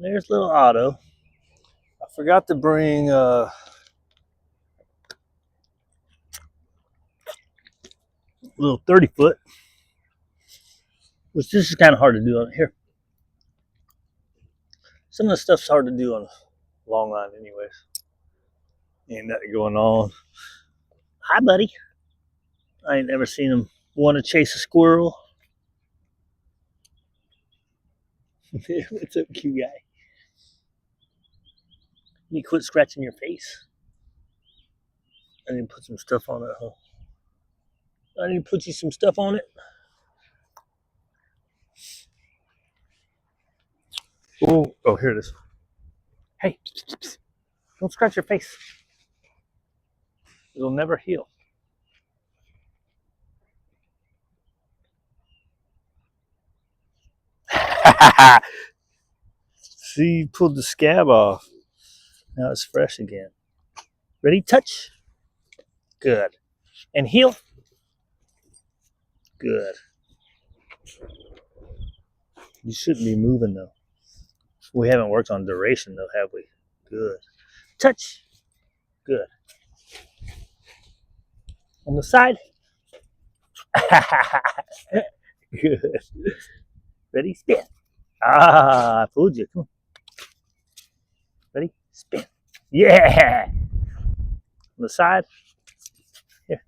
There's little Otto. I forgot to bring a little 30-foot, which this is kind of hard to do on here. Some of the stuff's hard to do on a long line anyways. Ain't nothing going on. Hi, buddy. I ain't never seen him want to chase a squirrel. What's up, cute guy? You quit scratching your face. I need to put some stuff on it, huh? I need to put you some stuff on it. Oh, here it is. Hey, don't scratch your face. It'll never heal. See, you pulled the scab off. Now it's fresh again. Ready? Touch. Good. And heal. Good. You shouldn't be moving though. We haven't worked on duration though, have we? Good. Touch. Good. On the side. Good. Ready? Spin. I fooled you. Come on. Ready? Spin. Yeah. On the side. Here.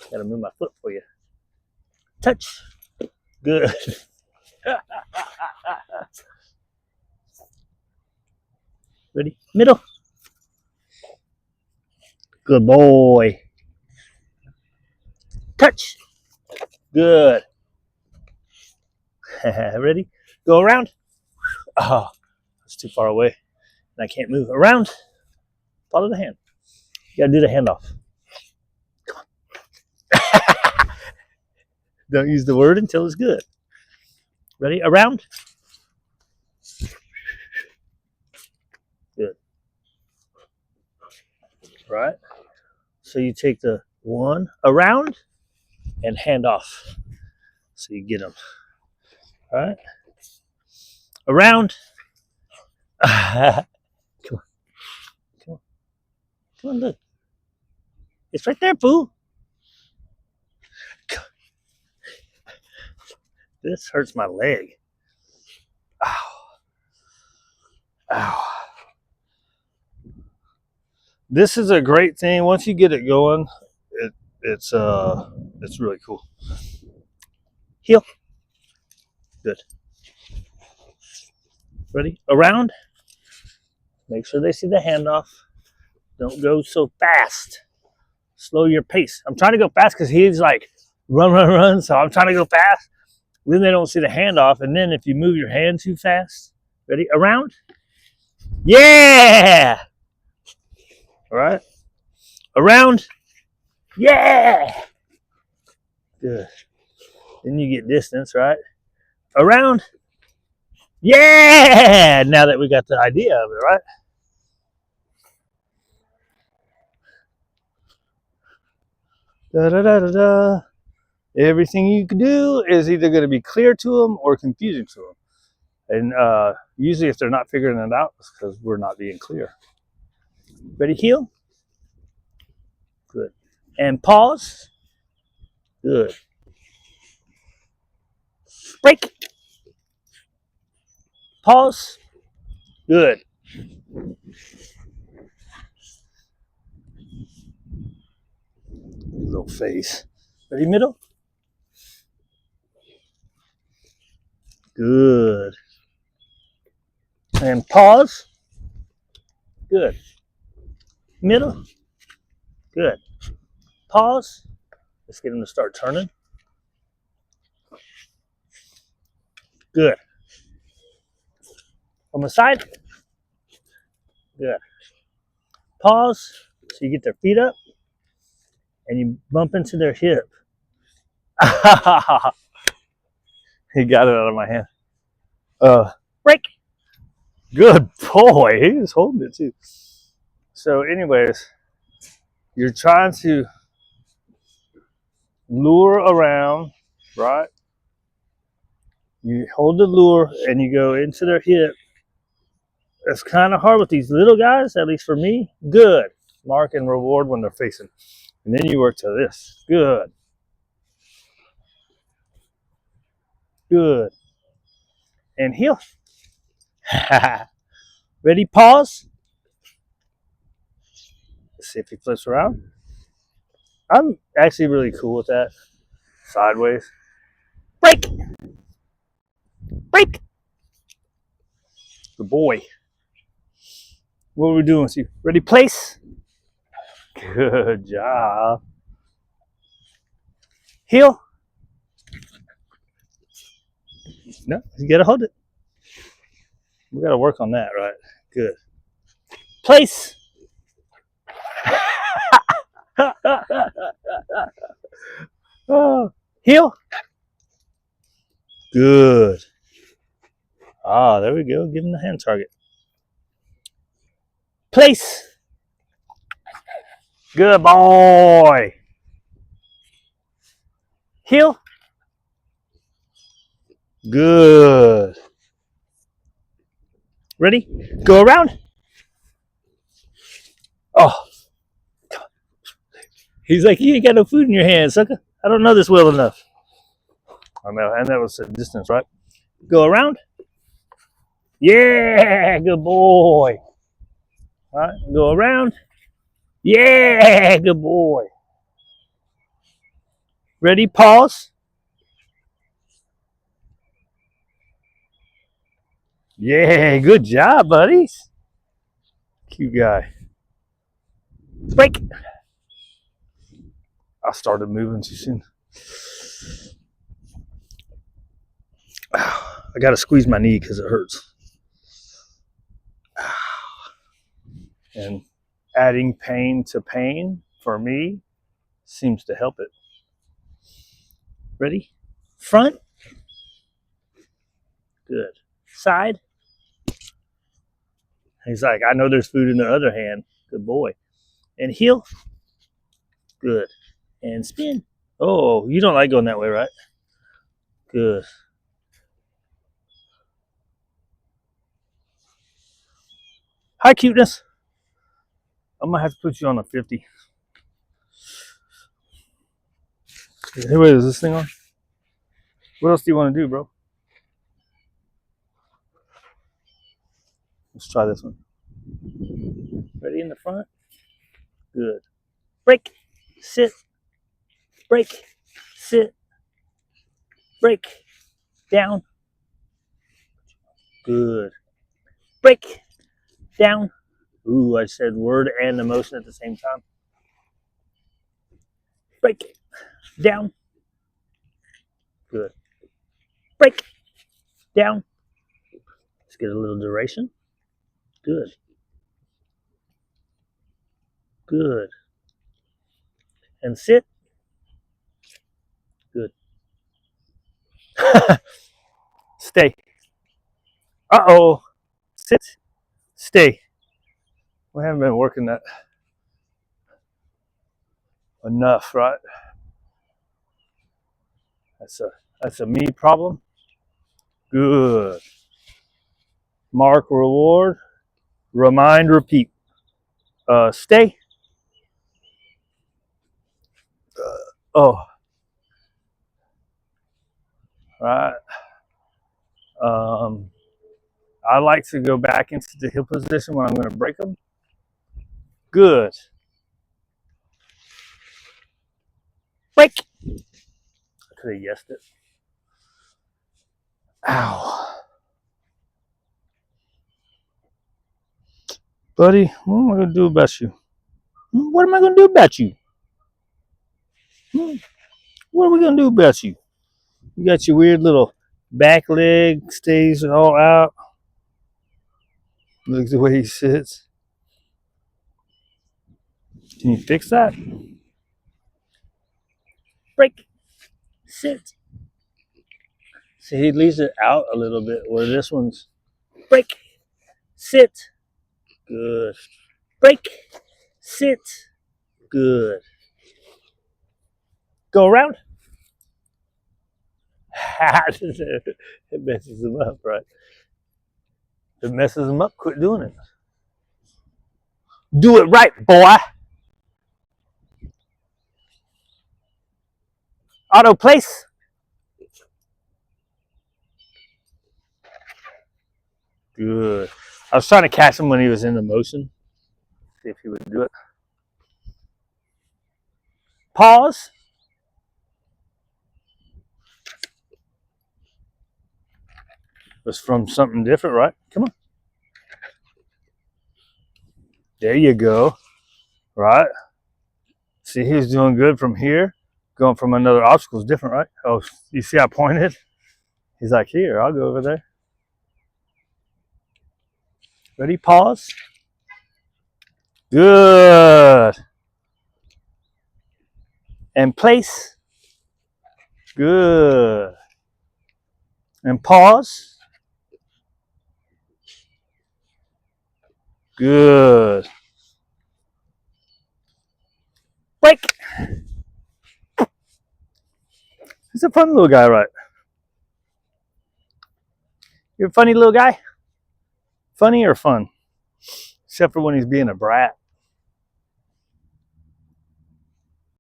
Gotta move my foot for you. Touch. Good. Ready? Middle. Good boy. Touch. Good. Ready? Go around. Oh, it's too far away. And I can't move. Around. Follow the hand. You gotta do the handoff. Come on. Don't use the word until it's good. Ready? Around. Good. Right? So you take the one around and hand off. So you get them. All right? Around. Come on. Come on. Come on, look. It's right there, boo. This hurts my leg. Ow. Ow. This is a great thing. Once you get it going, it's really cool. Heel. Good. Ready? Around. Make sure they see the handoff. Don't go so fast. Slow your pace. I'm trying to go fast because he's like run. So I'm trying to go fast. Then they don't see the handoff. And then if you move your hand too fast, ready? Around. Yeah. All right. Around. Yeah. Good. Then you get distance, right? Around. Yeah. Now that we got the idea of it, right? Da da da da da. Everything you can do is either going to be clear to them or confusing to them. And usually if they're not figuring it out, it's because we're not being clear. Ready, heel? Good. And pause. Good. Break. Pause. Good. Little face. Ready, middle? Good. And pause. Good. Middle. Good. Pause. Let's get them to start turning. Good. On the side. Good. Pause. So you get their feet up and you bump into their hip. He got it out of my hand. Break. Good boy. He was holding it too. So anyways, you're trying to lure around, right? You hold the lure and you go into their hip It's kind of hard with these little guys, at least for me. Good. Mark and reward when they're facing. And then you work to this. Good. Good. And heel. Ready, pause. Let's see if he flips around. I'm actually really cool with that. Sideways. Break. Break. Good boy. What are we doing with you? Ready, place. Good job. Heel. No, you gotta hold it. We gotta work on that, right? Good. Place. Oh, heel. Good. Ah, there we go. Give him the hand target. Place. Good boy. Heel. Good. Ready? Go around. Oh. He's like, you ain't got no food in your hand, sucker. I don't know this well enough. I mean, and that was a distance, right? Go around. Yeah, good boy. All right, go around. Yeah, good boy. Ready? Pause. Yeah, good job, buddies. Cute guy. Break. I started moving too soon. I got to squeeze my knee because it hurts. And adding pain to pain for me seems to help it. Ready? Front. Good. Side. He's like, I know there's food in the other hand. Good boy. And heel. Good. And spin. Oh, you don't like going that way, right? Good. Hi, cuteness. I'm going to have to put you on a 50. Hey, wait, is this thing on? What else do you want to do, bro? Let's try this one. Ready in the front? Good. Break. Sit. Break. Sit. Break. Down. Good. Break. Down. Ooh, I said word and emotion at the same time. Break. Down. Good. Break. Down. Let's get a little duration. Good. Good. And sit. Good. Stay. Uh-oh. Sit. Stay. We haven't been working that enough, right? That's a me problem. Good. Mark, reward. Remind, repeat. Stay. Oh. Right. I like to go back into the heel position when I'm going to break them. Good. Break. I could have guessed it. Ow. Buddy, what am I going to do about you? What am I going to do about you? What are we going to do about you? You got your weird little back leg, stays all out. Look at the way he sits. Can you fix that? Break. Sit. See, he leaves it out a little bit where this one's break. Sit. Good. Break. Sit. Good. Go around. It messes him up, right? If it messes him up, quit doing it. Do it right, boy. Otto, place. Good. I was trying to catch him when he was in the motion. See if he would do it. Pause. It was from something different, right? Come on. There you go. Right. See, he was doing good from here. Going from another obstacle is different, right? Oh, you see I pointed? He's like, here, I'll go over there. Ready? Pause. Good. And place. Good. And pause. Good. Break. He's a fun little guy, right? You're a funny little guy? Funny or fun? Except for when he's being a brat.